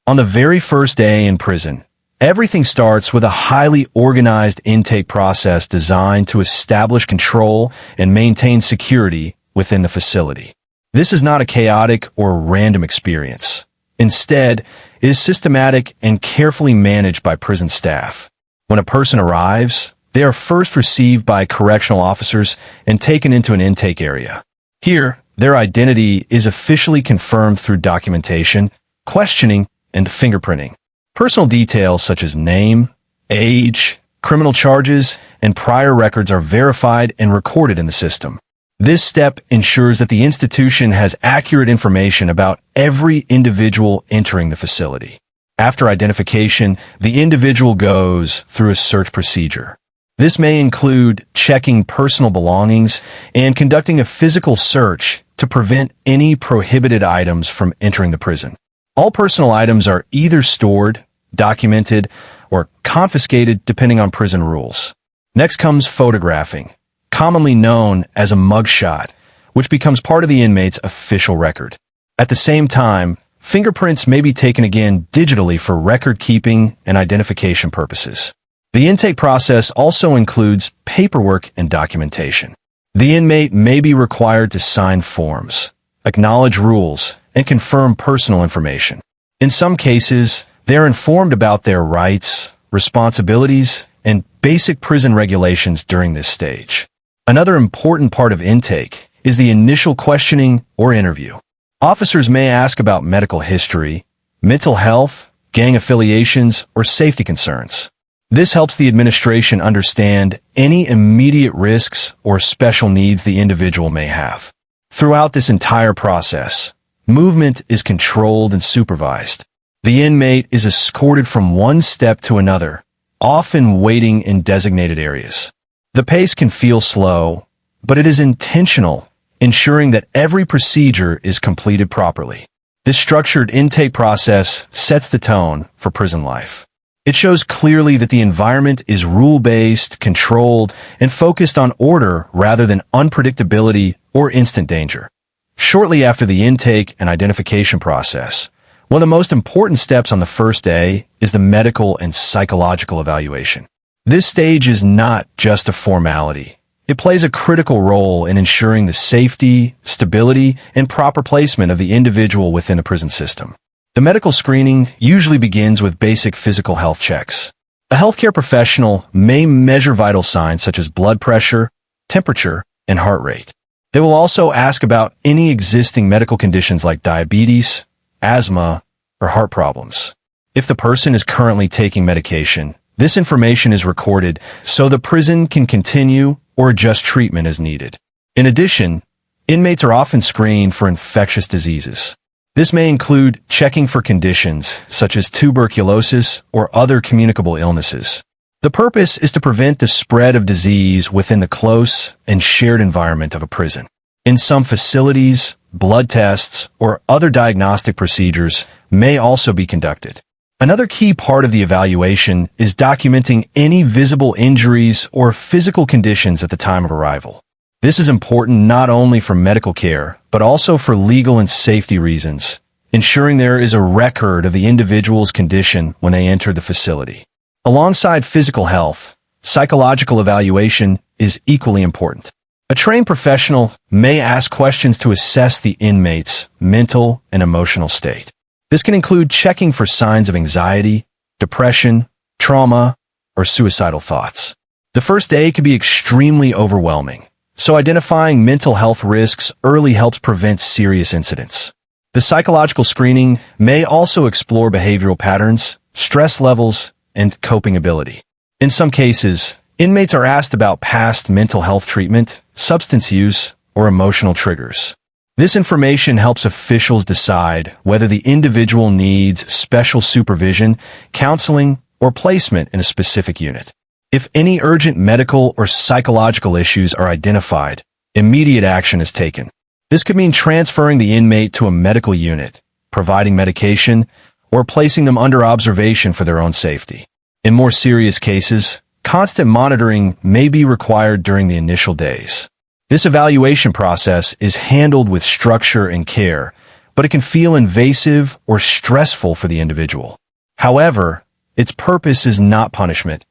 On the very first day in prison, everything starts with a highly organized intake process designed to establish control and maintain security within the facility. This is not a chaotic or random experience. Instead, it is systematic and carefully managed by prison staff. When a person arrives, they are first received by correctional officers and taken into an intake area. Here, their identity is officially confirmed through documentation, questioning, and fingerprinting. Personal details such as name, age, criminal charges, and prior records are verified and recorded in the system. This step ensures that the institution has accurate information about every individual entering the facility. After identification, the individual goes through a search procedure. This may include checking personal belongings and conducting a physical search to prevent any prohibited items from entering the prison. All personal items are either stored, documented, or confiscated depending on prison rules. Next comes photographing, commonly known as a mugshot, which becomes part of the inmate's official record. At the same time, fingerprints may be taken again digitally for record keeping and identification purposes. The intake process also includes paperwork and documentation. The inmate may be required to sign forms, acknowledge rules, and confirm personal information. In some cases, they're informed about their rights, responsibilities, and basic prison regulations during this stage. Another important part of intake is the initial questioning or interview. Officers may ask about medical history, mental health, gang affiliations, or safety concerns. This helps the administration understand any immediate risks or special needs the individual may have. Throughout this entire process, movement is controlled and supervised. The inmate is escorted from one step to another, often waiting in designated areas. The pace can feel slow, but it is intentional, ensuring that every procedure is completed properly. This structured intake process sets the tone for prison life. It shows clearly that the environment is rule-based, controlled, and focused on order rather than unpredictability or instant danger. Shortly after the intake and identification process, one of the most important steps on the first day is the medical and psychological evaluation. This stage is not just a formality. It plays a critical role in ensuring the safety, stability, and proper placement of the individual within the prison system. The medical screening usually begins with basic physical health checks. A healthcare professional may measure vital signs such as blood pressure, temperature, and heart rate. They will also ask about any existing medical conditions like diabetes, asthma, or heart problems. If the person is currently taking medication, this information is recorded so the prison can continue or adjust treatment as needed. In addition, inmates are often screened for infectious diseases. This may include checking for conditions such as tuberculosis or other communicable illnesses. The purpose is to prevent the spread of disease within the close and shared environment of a prison. In some facilities, blood tests or other diagnostic procedures may also be conducted. Another key part of the evaluation is documenting any visible injuries or physical conditions at the time of arrival. This is important not only for medical care, but also for legal and safety reasons, ensuring there is a record of the individual's condition when they enter the facility. Alongside physical health, psychological evaluation is equally important. A trained professional may ask questions to assess the inmate's mental and emotional state. This can include checking for signs of anxiety, depression, trauma, or suicidal thoughts. The first day can be extremely overwhelming, so identifying mental health risks early helps prevent serious incidents. The psychological screening may also explore behavioral patterns, stress levels, and coping ability. In some cases, inmates are asked about past mental health treatment, substance use, or emotional triggers. This information helps officials decide whether the individual needs special supervision, counseling, or placement in a specific unit. If any urgent medical or psychological issues are identified, immediate action is taken. This could mean transferring the inmate to a medical unit, providing medication, or placing them under observation for their own safety. In more serious cases, constant monitoring may be required during the initial days. This evaluation process is handled with structure and care, but it can feel invasive or stressful for the individual. However, its purpose is not punishment.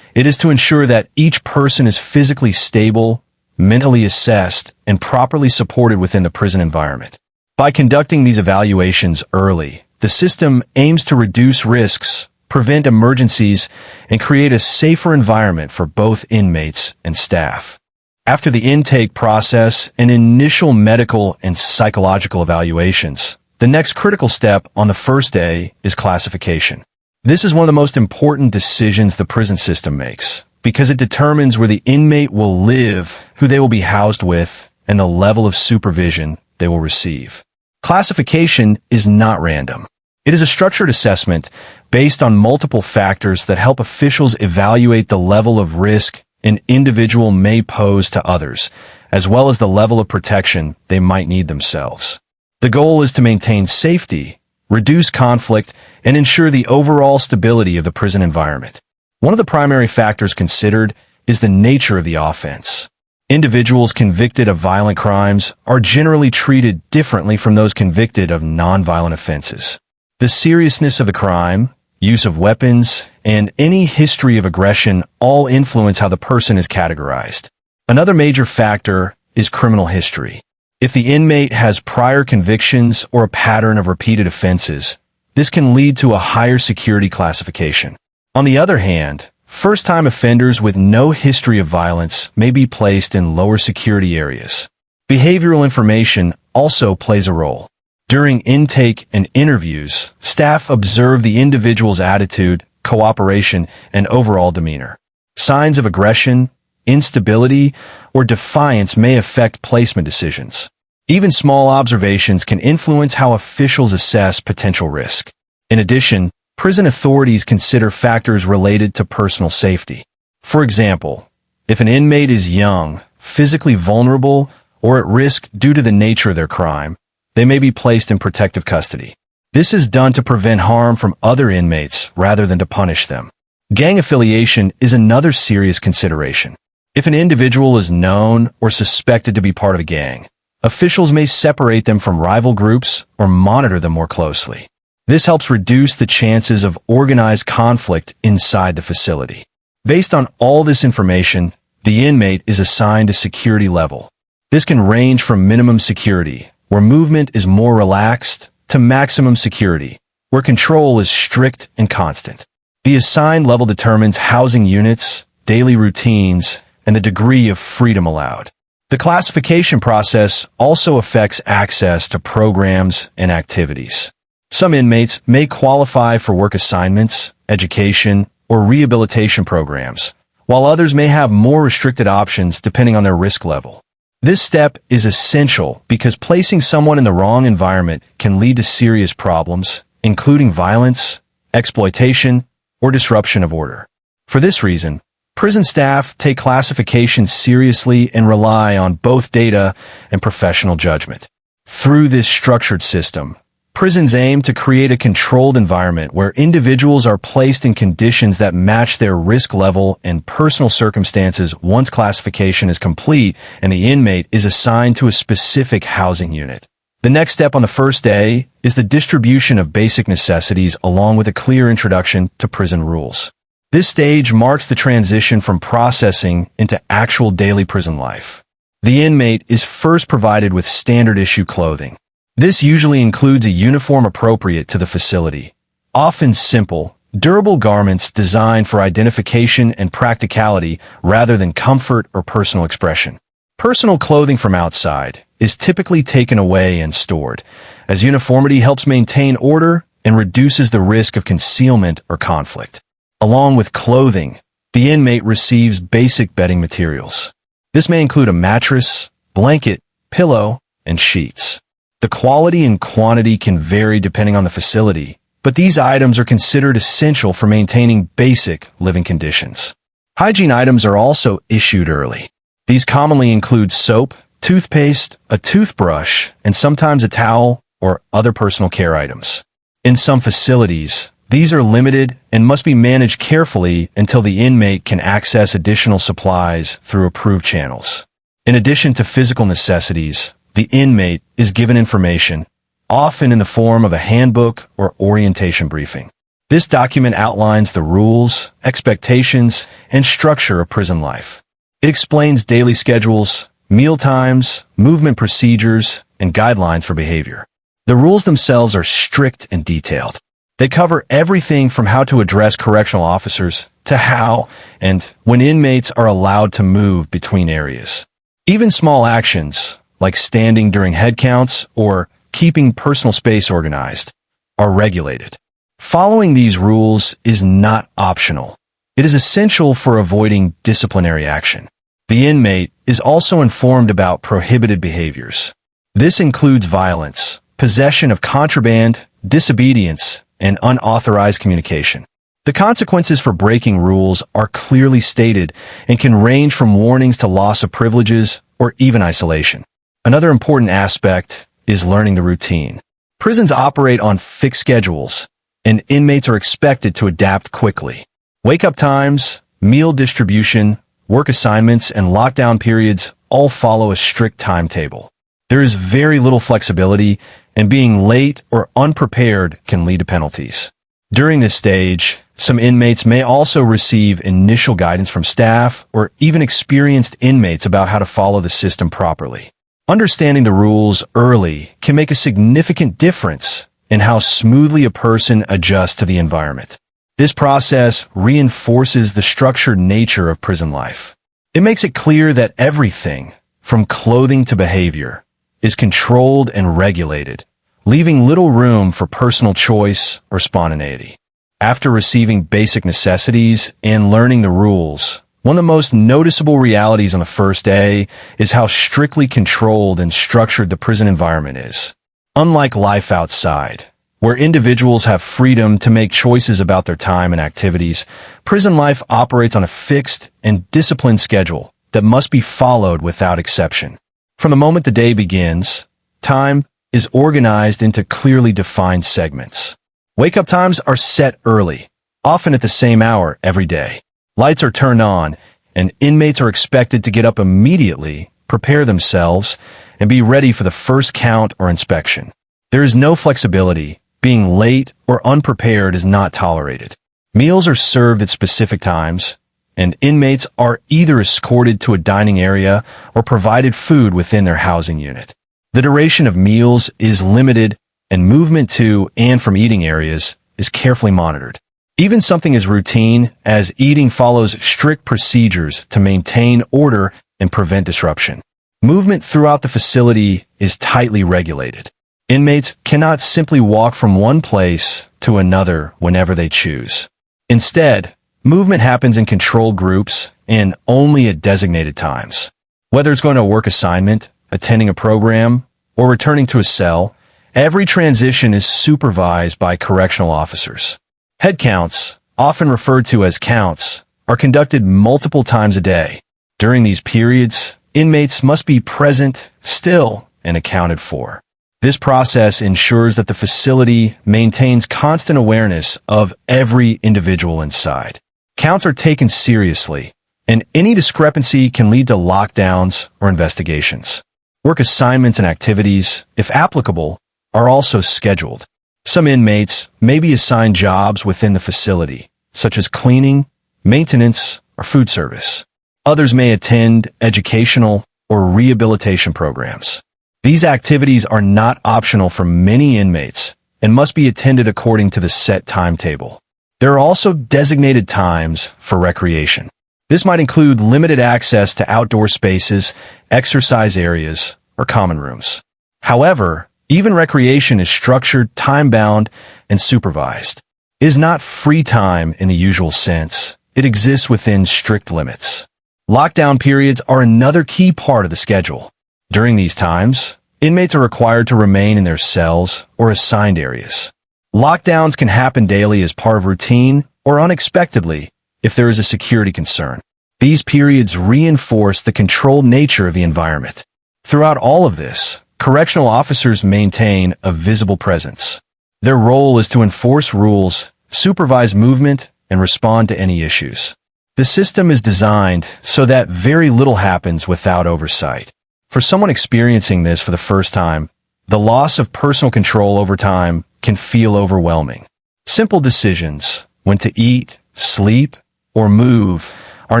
It is to ensure that each person is physically stable, mentally assessed, and properly supported within the prison environment. By conducting these evaluations early, the system aims to reduce risks, prevent emergencies, and create a safer environment for both inmates and staff. After the intake process and initial medical and psychological evaluations, the next critical step on the first day is classification. This is one of the most important decisions the prison system makes, because it determines where the inmate will live, who they will be housed with, and the level of supervision they will receive. Classification is not random. It is a structured assessment based on multiple factors that help officials evaluate the level of risk an individual may pose to others, as well as the level of protection they might need themselves. The goal is to maintain safety, reduce conflict, and ensure the overall stability of the prison environment. One of the primary factors considered is the nature of the offense. Individuals convicted of violent crimes are generally treated differently from those convicted of non-violent offenses. The seriousness of the crime, use of weapons, and any history of aggression all influence how the person is categorized. Another major factor is criminal history. If the inmate has prior convictions or a pattern of repeated offenses, this can lead to a higher security classification. On the other hand, first-time offenders with no history of violence may be placed in lower security areas. Behavioral information also plays a role. During intake and interviews, staff observe the individual's attitude, cooperation, and overall demeanor. Signs of aggression, instability, or defiance may affect placement decisions. Even small observations can influence how officials assess potential risk. In addition, prison authorities consider factors related to personal safety. For example, if an inmate is young, physically vulnerable, or at risk due to the nature of their crime, they may be placed in protective custody. This is done to prevent harm from other inmates rather than to punish them. Gang affiliation is another serious consideration. If an individual is known or suspected to be part of a gang, officials may separate them from rival groups or monitor them more closely. This helps reduce the chances of organized conflict inside the facility. Based on all this information, the inmate is assigned a security level. This can range from minimum security, where movement is more relaxed, to maximum security, where control is strict and constant. The assigned level determines housing units, daily routines, and the degree of freedom allowed. The classification process also affects access to programs and activities. Some inmates may qualify for work assignments, education, or rehabilitation programs, while others may have more restricted options depending on their risk level. This step is essential because placing someone in the wrong environment can lead to serious problems, including violence, exploitation, or disruption of order. For this reason, prison staff take classification seriously and rely on both data and professional judgment. Through this structured system, prisons aim to create a controlled environment where individuals are placed in conditions that match their risk level and personal circumstances once classification is complete and the inmate is assigned to a specific housing unit. The next step on the first day is the distribution of basic necessities along with a clear introduction to prison rules. This stage marks the transition from processing into actual daily prison life. The inmate is first provided with standard issue clothing. This usually includes a uniform appropriate to the facility, often simple, durable garments designed for identification and practicality rather than comfort or personal expression. Personal clothing from outside is typically taken away and stored, as uniformity helps maintain order and reduces the risk of concealment or conflict. Along with clothing, the inmate receives basic bedding materials. This may include a mattress, blanket, pillow, and sheets. The quality and quantity can vary depending on the facility, but these items are considered essential for maintaining basic living conditions. Hygiene items are also issued early. These commonly include soap, toothpaste, a toothbrush, and sometimes a towel or other personal care items. In some facilities, these are limited and must be managed carefully until the inmate can access additional supplies through approved channels. In addition to physical necessities, the inmate is given information, often in the form of a handbook or orientation briefing. This document outlines the rules, expectations, and structure of prison life. It explains daily schedules, meal times, movement procedures, and guidelines for behavior. The rules themselves are strict and detailed. They cover everything from how to address correctional officers to how and when inmates are allowed to move between areas. Even small actions, like standing during head counts or keeping personal space organized, are regulated. Following these rules is not optional. It is essential for avoiding disciplinary action. The inmate is also informed about prohibited behaviors. This includes violence, possession of contraband, disobedience, and unauthorized communication. The consequences for breaking rules are clearly stated and can range from warnings to loss of privileges or even isolation. Another important aspect is learning the routine. Prisons operate on fixed schedules, and inmates are expected to adapt quickly. Wake-up times, meal distribution, work assignments, and lockdown periods all follow a strict timetable. There is very little flexibility, and being late or unprepared can lead to penalties. During this stage, some inmates may also receive initial guidance from staff or even experienced inmates about how to follow the system properly. Understanding the rules early can make a significant difference in how smoothly a person adjusts to the environment. This process reinforces the structured nature of prison life. It makes it clear that everything, from clothing to behavior, is controlled and regulated, leaving little room for personal choice or spontaneity. After receiving basic necessities and learning the rules, one of the most noticeable realities on the first day is how strictly controlled and structured the prison environment is. Unlike life outside, where individuals have freedom to make choices about their time and activities, prison life operates on a fixed and disciplined schedule that must be followed without exception. From the moment the day begins, time is organized into clearly defined segments. Wake-up times are set early, often at the same hour every day. Lights are turned on, and inmates are expected to get up immediately, prepare themselves, and be ready for the first count or inspection. There is no flexibility. Being late or unprepared is not tolerated. Meals are served at specific times, and inmates are either escorted to a dining area or provided food within their housing unit. The duration of meals is limited, and movement to and from eating areas is carefully monitored. Even something as routine as eating follows strict procedures to maintain order and prevent disruption. Movement throughout the facility is tightly regulated. Inmates cannot simply walk from one place to another whenever they choose. Instead, movement happens in controlled groups and only at designated times. Whether it's going to a work assignment, attending a program, or returning to a cell, every transition is supervised by correctional officers. Head counts, often referred to as counts, are conducted multiple times a day. During these periods, inmates must be present, still, and accounted for. This process ensures that the facility maintains constant awareness of every individual inside. Counts are taken seriously, and any discrepancy can lead to lockdowns or investigations. Work assignments and activities, if applicable, are also scheduled. Some inmates may be assigned jobs within the facility, such as cleaning, maintenance, or food service. Others may attend educational or rehabilitation programs. These activities are not optional for many inmates and must be attended according to the set timetable. There are also designated times for recreation. This might include limited access to outdoor spaces, exercise areas, or common rooms. However, even recreation is structured, time-bound, and supervised. It is not free time in the usual sense. It exists within strict limits. Lockdown periods are another key part of the schedule. During these times, inmates are required to remain in their cells or assigned areas. Lockdowns can happen daily as part of routine or unexpectedly if there is a security concern. These periods reinforce the controlled nature of the environment. Throughout all of this, correctional officers maintain a visible presence. Their role is to enforce rules, supervise movement, and respond to any issues. The system is designed so that very little happens without oversight. For someone experiencing this for the first time, The loss of personal control over time can feel overwhelming. Simple decisions, when to eat, sleep, or move, are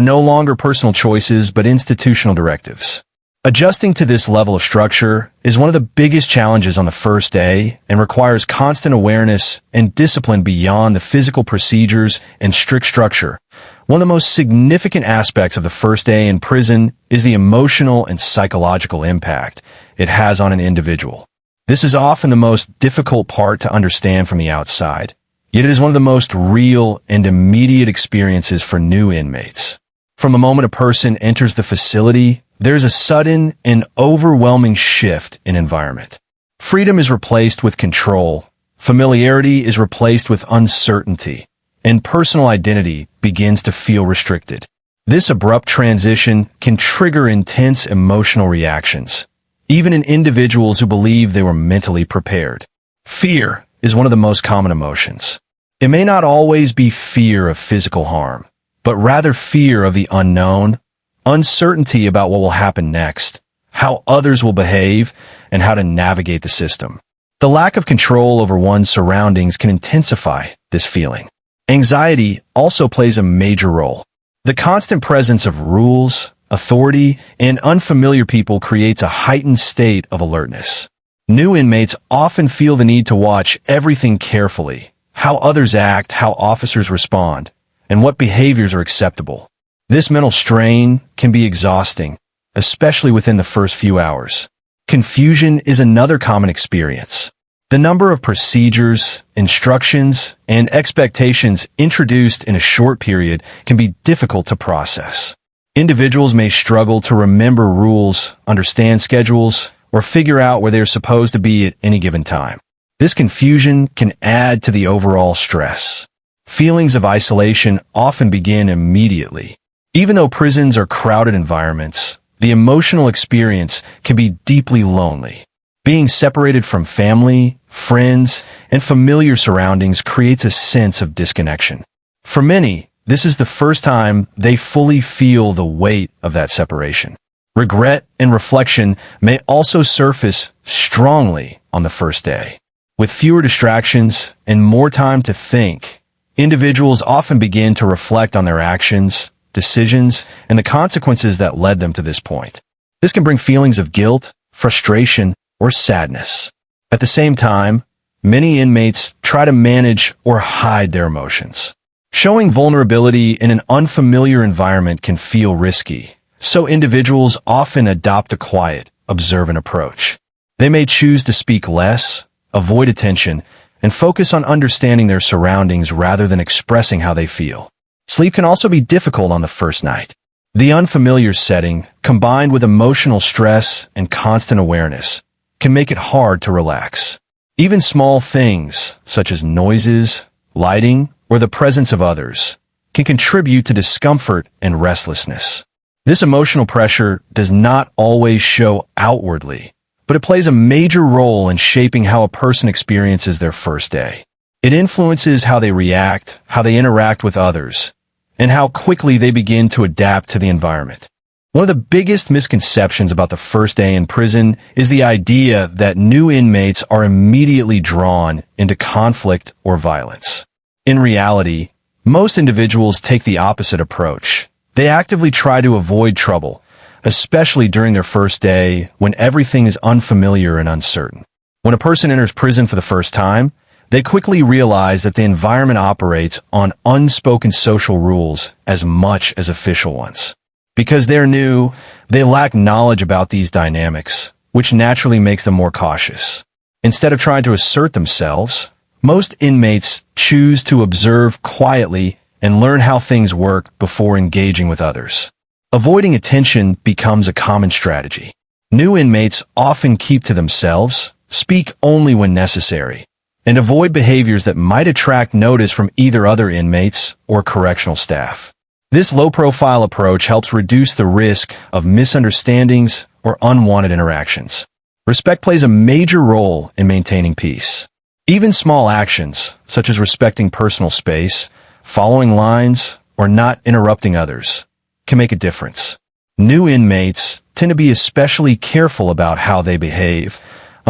no longer personal choices but institutional directives. Adjusting to this level of structure is one of the biggest challenges on the first day and requires constant awareness and discipline beyond the physical procedures and strict structure. One of the most significant aspects of the first day in prison is the emotional and psychological impact it has on an individual. This is often the most difficult part to understand from the outside, yet it is one of the most real and immediate experiences for new inmates. From the moment a person enters the facility, there's a sudden and overwhelming shift in environment. Freedom is replaced with control, familiarity is replaced with uncertainty, and personal identity begins to feel restricted. This abrupt transition can trigger intense emotional reactions, even in individuals who believe they were mentally prepared. Fear is one of the most common emotions. It may not always be fear of physical harm, but rather fear of the unknown, uncertainty about what will happen next, how others will behave, and how to navigate the system. The lack of control over one's surroundings can intensify this feeling. Anxiety also plays a major role. The constant presence of rules, authority, and unfamiliar people creates a heightened state of alertness. New inmates often feel the need to watch everything carefully, how others act, how officers respond, and what behaviors are acceptable. This mental strain can be exhausting, especially within the first few hours. Confusion is another common experience. The number of procedures, instructions, and expectations introduced in a short period can be difficult to process. Individuals may struggle to remember rules, understand schedules, or figure out where they're supposed to be at any given time. This confusion can add to the overall stress. Feelings of isolation often begin immediately. Even though prisons are crowded environments, the emotional experience can be deeply lonely. Being separated from family, friends, and familiar surroundings creates a sense of disconnection. For many, this is the first time they fully feel the weight of that separation. Regret and reflection may also surface strongly on the first day. With fewer distractions and more time to think, individuals often begin to reflect on their actions, decisions, and the consequences that led them to this point. This can bring feelings of guilt, frustration, or sadness. At the same time, many inmates try to manage or hide their emotions. Showing vulnerability in an unfamiliar environment can feel risky, so individuals often adopt a quiet, observant approach. They may choose to speak less, avoid attention, and focus on understanding their surroundings rather than expressing how they feel. Sleep can also be difficult on the first night. The unfamiliar setting, combined with emotional stress and constant awareness, can make it hard to relax. Even small things, such as noises, lighting, or the presence of others, can contribute to discomfort and restlessness. This emotional pressure does not always show outwardly, but it plays a major role in shaping how a person experiences their first day. It influences how they react, how they interact with others, and how quickly they begin to adapt to the environment. One of the biggest misconceptions about the first day in prison is the idea that new inmates are immediately drawn into conflict or violence. In reality, most individuals take the opposite approach. They actively try to avoid trouble, especially during their first day when everything is unfamiliar and uncertain. When a person enters prison for the first time, they quickly realize that the environment operates on unspoken social rules as much as official ones. Because they're new, they lack knowledge about these dynamics, which naturally makes them more cautious. Instead of trying to assert themselves, most inmates choose to observe quietly and learn how things work before engaging with others. Avoiding attention becomes a common strategy. New inmates often keep to themselves, speak only when necessary, and avoid behaviors that might attract notice from either other inmates or correctional staff. This low-profile approach helps reduce the risk of misunderstandings or unwanted interactions. Respect plays a major role in maintaining peace. Even small actions, such as respecting personal space, following lines, or not interrupting others, can make a difference. New inmates tend to be especially careful about how they behave,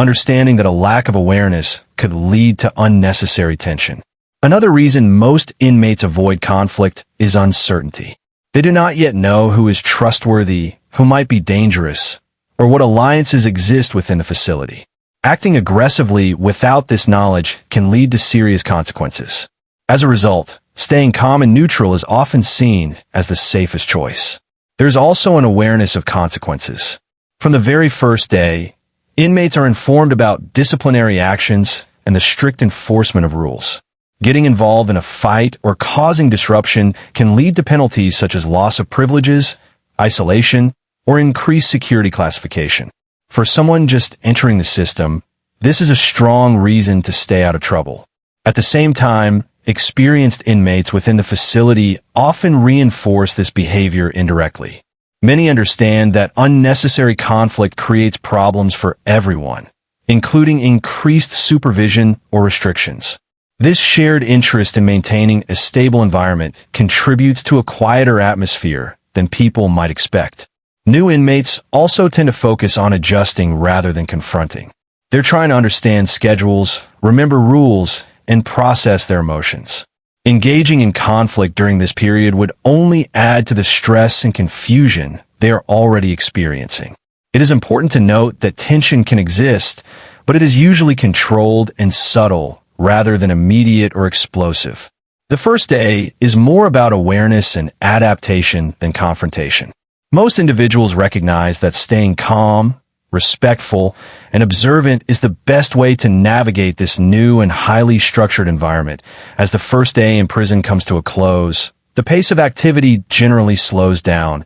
understanding that a lack of awareness could lead to unnecessary tension. Another reason most inmates avoid conflict is uncertainty. They do not yet know who is trustworthy, who might be dangerous, or what alliances exist within the facility. Acting aggressively without this knowledge can lead to serious consequences. As a result, staying calm and neutral is often seen as the safest choice. There is also an awareness of consequences. From the very first day, inmates are informed about disciplinary actions and the strict enforcement of rules. Getting involved in a fight or causing disruption can lead to penalties such as loss of privileges, isolation, or increased security classification. For someone just entering the system, this is a strong reason to stay out of trouble. At the same time, experienced inmates within the facility often reinforce this behavior indirectly. Many understand that unnecessary conflict creates problems for everyone, including increased supervision or restrictions. This shared interest in maintaining a stable environment contributes to a quieter atmosphere than people might expect. New inmates also tend to focus on adjusting rather than confronting. They're trying to understand schedules, remember rules, and process their emotions. Engaging in conflict during this period would only add to the stress and confusion they are already experiencing. It is important to note that tension can exist, but it is usually controlled and subtle rather than immediate or explosive. The first day is more about awareness and adaptation than confrontation. Most individuals recognize that staying calm, respectful, and observant is the best way to navigate this new and highly structured environment. As the first day in prison comes to a close, the pace of activity generally slows down,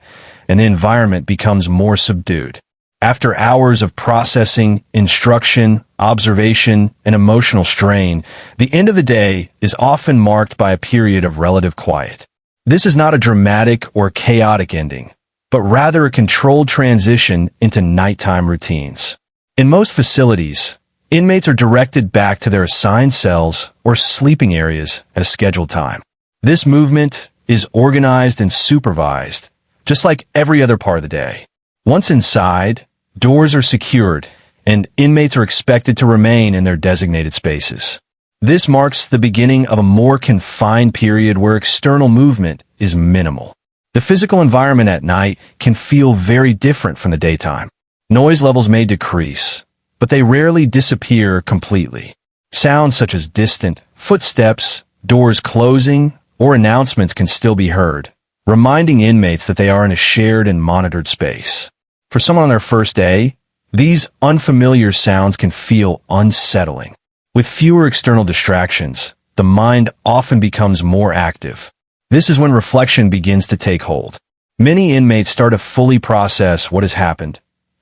and the environment becomes more subdued. After hours of processing, instruction, observation, and emotional strain, the end of the day is often marked by a period of relative quiet. This is not a dramatic or chaotic ending, but rather a controlled transition into nighttime routines. In most facilities, inmates are directed back to their assigned cells or sleeping areas at a scheduled time. This movement is organized and supervised, just like every other part of the day. Once inside, doors are secured, and inmates are expected to remain in their designated spaces. This marks the beginning of a more confined period where external movement is minimal. The physical environment at night can feel very different from the daytime. Noise levels may decrease, but they rarely disappear completely. Sounds such as distant footsteps, doors closing, or announcements can still be heard, reminding inmates that they are in a shared and monitored space. For someone on their first day, these unfamiliar sounds can feel unsettling. With fewer external distractions, the mind often becomes more active. This is when reflection begins to take hold. Many inmates start to fully process what has happened,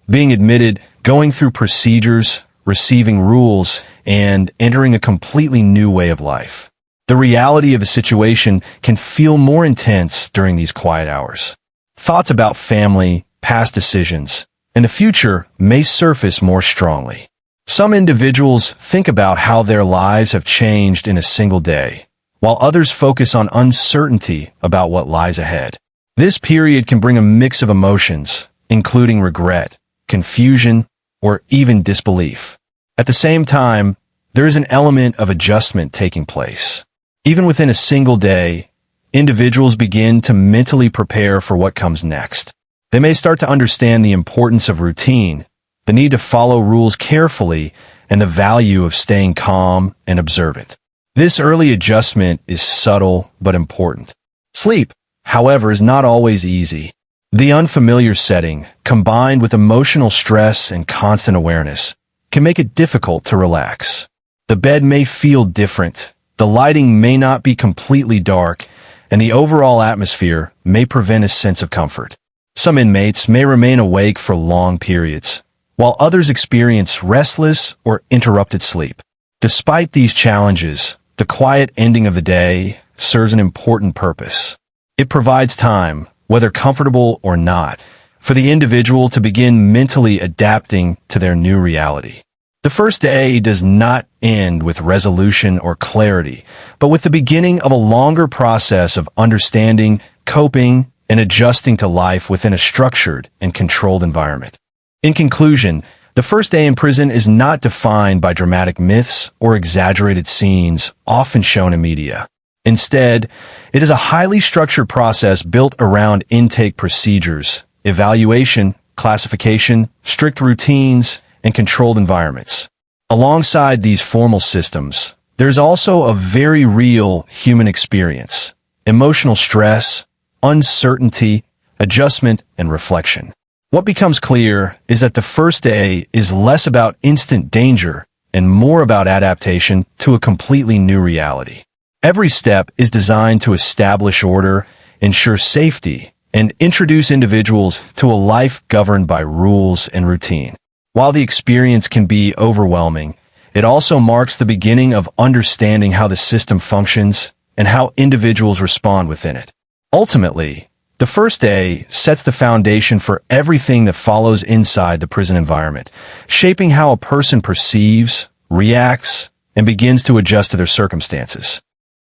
being admitted, going through procedures, receiving rules, and entering a completely new way of life. The reality of a situation can feel more intense during these quiet hours. Thoughts about family, past decisions, and the future may surface more strongly. Some individuals think about how their lives have changed in a single day, while others focus on uncertainty about what lies ahead. This period can bring a mix of emotions, including regret, confusion, or even disbelief. At the same time, there is an element of adjustment taking place. Even within a single day, individuals begin to mentally prepare for what comes next. They may start to understand the importance of routine, the need to follow rules carefully, and the value of staying calm and observant. This early adjustment is subtle but important. Sleep, however, is not always easy. The unfamiliar setting, combined with emotional stress and constant awareness, can make it difficult to relax. The bed may feel different, the lighting may not be completely dark, and the overall atmosphere may prevent a sense of comfort. Some inmates may remain awake for long periods, while others experience restless or interrupted sleep. Despite these challenges, the quiet ending of the day serves an important purpose. It provides time, whether comfortable or not, for the individual to begin mentally adapting to their new reality. The first day does not end with resolution or clarity, but with the beginning of a longer process of understanding, coping, and adjusting to life within a structured and controlled environment. In conclusion, The first day in prison is not defined by dramatic myths or exaggerated scenes often shown in media. Instead, it is a highly structured process built around intake procedures, evaluation, classification, strict routines, and controlled environments. Alongside these formal systems, there's also a very real human experience: emotional stress, uncertainty, adjustment, and reflection. What becomes clear is that the first day is less about instant danger and more about adaptation to a completely new reality. Every step is designed to establish order, ensure safety, and introduce individuals to a life governed by rules and routine. While the experience can be overwhelming, it also marks the beginning of understanding how the system functions and how individuals respond within it. Ultimately, the first day sets the foundation for everything that follows inside the prison environment, shaping how a person perceives, reacts, and begins to adjust to their circumstances.